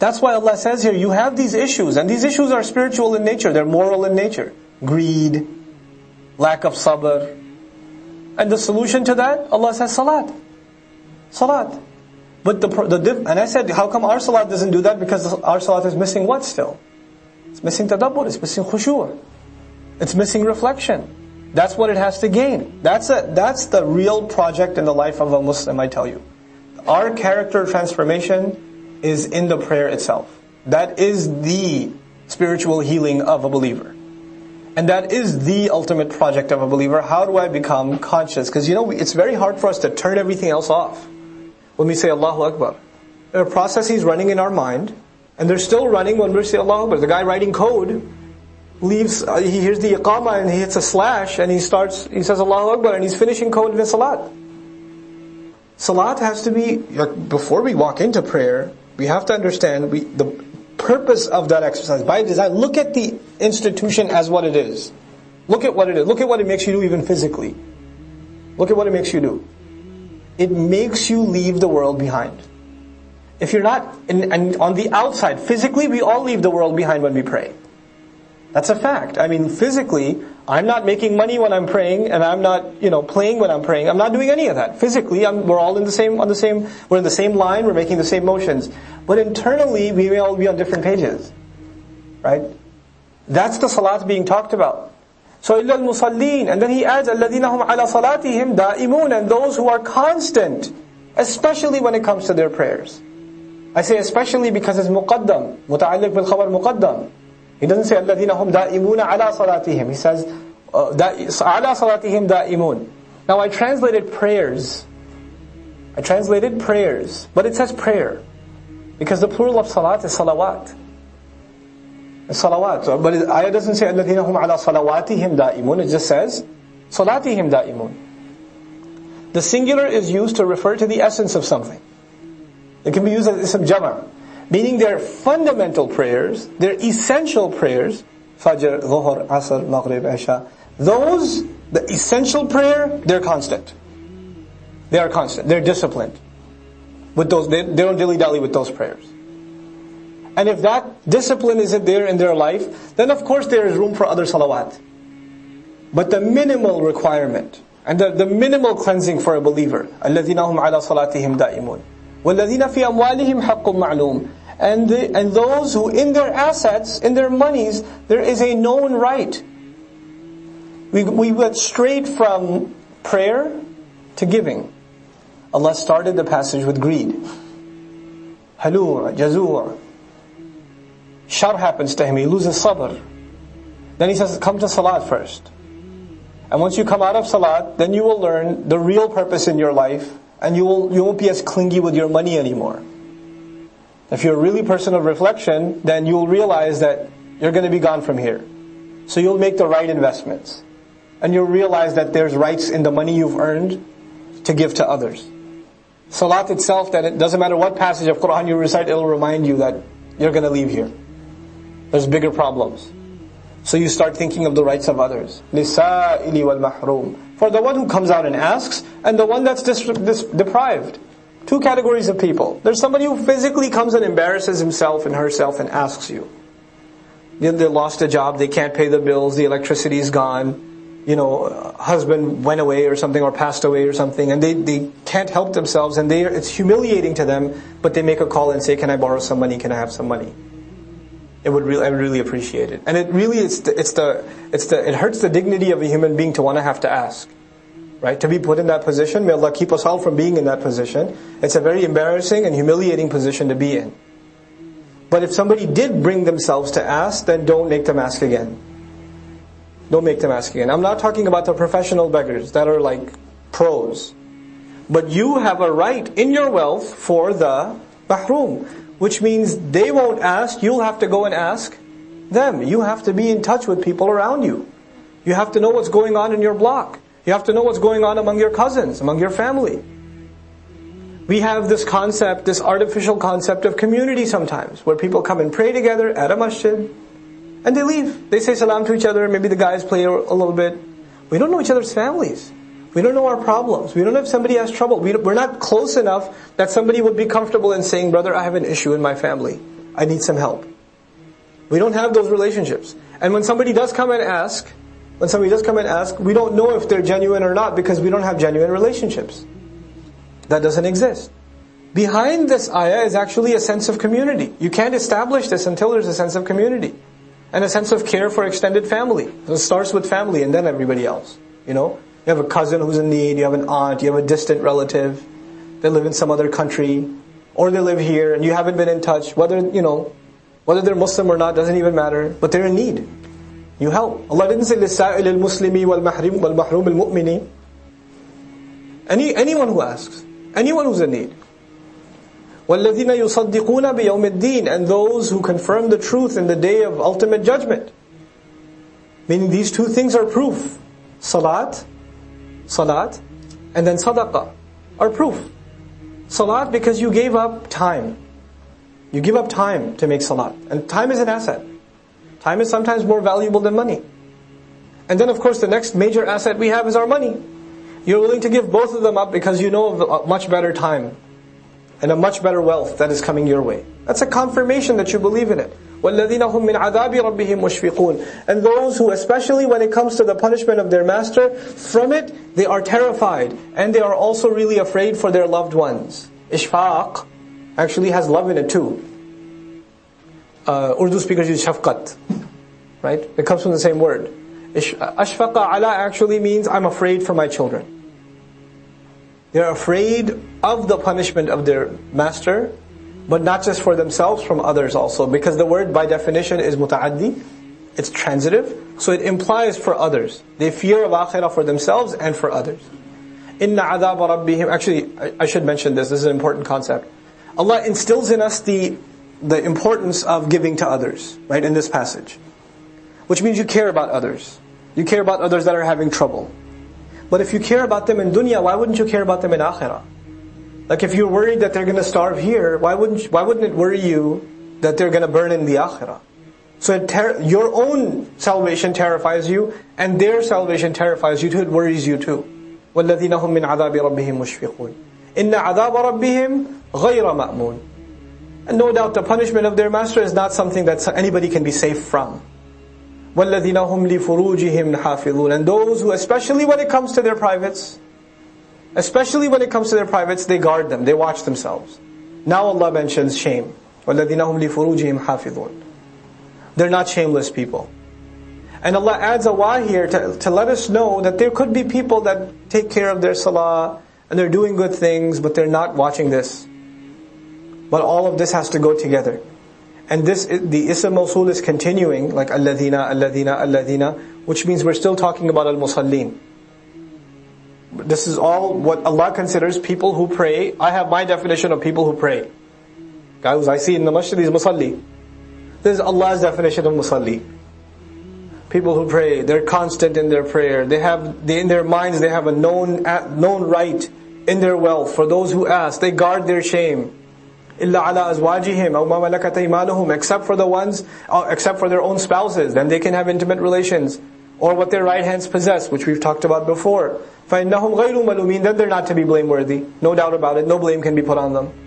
That's why Allah says here, you have these issues, and these issues are spiritual in nature, they're moral in nature. Greed, lack of sabr. And the solution to that, Allah says salat. Salat. But and I said, how come our salat doesn't do that? Because our salat is missing what still? It's missing tadabbur, it's missing khushu'. It's missing reflection. That's what it has to gain. That's the real project in the life of a Muslim, I tell you. Our character transformation is in the prayer itself. That is the spiritual healing of a believer. And that is the ultimate project of a believer. How do I become conscious? Because it's very hard for us to turn everything else off. When we say Allahu Akbar, there are processes running in our mind, and they're still running when we say Allahu Akbar. The guy writing code leaves, he hears the iqamah and he hits a slash and he says Allahu Akbar and he's finishing code in the salat. Salat has to be, before we walk into prayer, we have to understand the purpose of that exercise. By design, look at the institution as what it is. Look at what it is. Look at what it makes you do even physically. Look at what it makes you do. It makes you leave the world behind. If you're not, and on the outside, physically we all leave the world behind when we pray. That's a fact. I mean, physically, I'm not making money when I'm praying, and I'm not, playing when I'm praying. I'm not doing any of that. Physically, we're all we're in the same line, we're making the same motions. But internally, we may all be on different pages. Right? That's the salat being talked about. So, إِلَّا الْمُصَلِّينَ, and then he adds, الَّذِينَ هُمْ عَلَى صَلَاتِهِمْ دَائِمُونَ, and those who are constant, especially when it comes to their prayers. I say especially because it's muqaddam, متعلق بالخبر مقدم. He doesn't say الَّذِينَ هُمْ دَائِمُونَ عَلَى صَلَاتِهِمْ. He says عَلَى صَلَاتِهِمْ دَائِمُونَ. Now I translated prayers. But it says prayer. Because the plural of salat is salawat. It's salawat. But the ayah doesn't say الَّذِينَ هُمْ عَلَى صَلَوَاتِهِمْ دَائِمُونَ. It just says صَلَاتِهِمْ دَائِمُونَ. The singular is used to refer to the essence of something. It can be used as ism jama'. Meaning their fundamental prayers, their essential prayers, Fajr, Dhuhr, Asr, Maghrib, Isha, those, the essential prayer, they're constant. They are constant. They're disciplined. With those, they don't dilly-dally with those prayers. And if that discipline isn't there in their life, then of course there is room for other salawat. But the minimal requirement, and the minimal cleansing for a believer, الَّذِينَ هُمْ عَلَى صَلَاتِهِمْ دَائِمُونَ وَالَّذِينَ فِي أَمْوَالِهِمْ حَقٌّ مَعْلُومٌ. And those who in their assets, in their monies, there is a known right. We went straight from prayer to giving. Allah started the passage with greed. Halur, jazur. Shar happens to him, he loses sabr. Then he says, come to salat first. And once you come out of salat, then you will learn the real purpose in your life, and you won't be as clingy with your money anymore. If you're a really person of reflection, then you'll realize that you're going to be gone from here. So you'll make the right investments. And you'll realize that there's rights in the money you've earned to give to others. Salat itself, that it doesn't matter what passage of Quran you recite, it'll remind you that you're going to leave here. There's bigger problems. So you start thinking of the rights of others. لِسَائِلِ وَالْمَحْرُومِ. For the one who comes out and asks, and the one that's deprived. Two categories of people. There's somebody who physically comes and embarrasses himself and herself and asks you. They lost a job, they can't pay the bills, the electricity is gone, husband went away or something, or passed away or something, and they can't help themselves, and it's humiliating to them, but they make a call and say, can I borrow some money, can I have some money? I would really appreciate it. And it really, it hurts the dignity of a human being to want to have to ask. Right? To be put in that position, may Allah keep us all from being in that position. It's a very embarrassing and humiliating position to be in. But if somebody did bring themselves to ask, then don't make them ask again. Don't make them ask again. I'm not talking about the professional beggars that are like pros. But you have a right in your wealth for the mahroom, which means they won't ask, you'll have to go and ask them. You have to be in touch with people around you. You have to know what's going on in your block. You have to know what's going on among your cousins, among your family. We have this concept, this artificial concept of community sometimes, where people come and pray together at a masjid, and they leave. They say salam to each other, maybe the guys play a little bit. We don't know each other's families. We don't know our problems. We don't know if somebody has trouble. We're not close enough that somebody would be comfortable in saying, brother, I have an issue in my family. I need some help. We don't have those relationships. And when somebody does come and ask, we don't know if they're genuine or not because we don't have genuine relationships. That doesn't exist. Behind this ayah is actually a sense of community. You can't establish this until there's a sense of community. And a sense of care for extended family. So it starts with family and then everybody else. You have a cousin who's in need, you have an aunt, you have a distant relative. They live in some other country. Or they live here and you haven't been in touch. Whether they're Muslim or not doesn't even matter. But they're in need. You help. Allah didn't say لِلسَّائِلِ الْمُسْلِمِ وَالْمَحْرُومِ الْمُؤْمِنِ. Anyone who asks. Anyone who's in need. وَالَّذِينَ يُصَدِّقُونَ بِيَوْمِ الدِّينِ. And those who confirm the truth in the day of ultimate judgment. Meaning these two things are proof. Salat, and then sadaqah are proof. Salat because you gave up time. You give up time to make salat. And time is an asset. Time is sometimes more valuable than money. And then of course the next major asset we have is our money. You're willing to give both of them up because you know of a much better time and a much better wealth that is coming your way. That's a confirmation that you believe in it. وَالَّذِينَ هُمْ مِنْ عَذَابِ رَبِّهِمْ مُشْفِقُونَ. And those who, especially when it comes to the punishment of their master, from it they are terrified. And they are also really afraid for their loved ones. Ishfaq actually has love in it too. Urdu speakers use shafqat. Right? It comes from the same word. Ashfaqa ala actually means I'm afraid for my children. They're afraid of the punishment of their master, but not just for themselves, from others also. Because the word by definition is muta'addi, it's transitive, so it implies for others. They fear of akhirah for themselves and for others. Inna adhab rabbihim. Actually, I should mention this is an important concept. Allah instills in us the importance of giving to others, right, in this passage. Which means you care about others. You care about others that are having trouble. But if you care about them in dunya, why wouldn't you care about them in akhirah? Like if you're worried that they're going to starve here, why wouldn't it worry you that they're going to burn in the akhirah? So your own salvation terrifies you, and their salvation terrifies you too, it worries you too. وَالَّذِينَ هُمْ مِنْ عَذَابِ رَبِّهِمْ مُشْفِقُونَ إِنَّ عَذَابَ رَبِّهِمْ غَيْرَ مَأْمُونَ. And no doubt the punishment of their master is not something that anybody can be safe from. وَالَّذِينَ هُمْ لِفُرُوجِهِمْ حَافِظُونَ. And those who, especially when it comes to their privates, they guard them, they watch themselves. Now Allah mentions shame. وَالَّذِينَ هُمْ لِفُرُوجِهِمْ حَافِظُونَ. They're not shameless people. And Allah adds a why here to let us know that there could be people that take care of their salah, and they're doing good things, but they're not watching this. But all of this has to go together. And the Ism Mawsul is continuing, like alladhina, which means we're still talking about al-musallin. This is all what Allah considers people who pray. I have my definition of people who pray. Guys, I see in the masjid is musalli. This is Allah's definition of musalli. People who pray, they're constant in their prayer. In their minds they have a known right in their wealth. For those who ask, they guard their shame. إِلَّا عَلَىٰ أَزْوَاجِهِمْ أَوْ مَا مَلَكَتْ أَيْمَانُهُمْ. Except for their own spouses, then they can have intimate relations. Or what their right hands possess, which we've talked about before. فَإِنَّهُمْ غَيْرُ مَلُومِينَ. Then they're not to be blameworthy. No doubt about it, no blame can be put on them.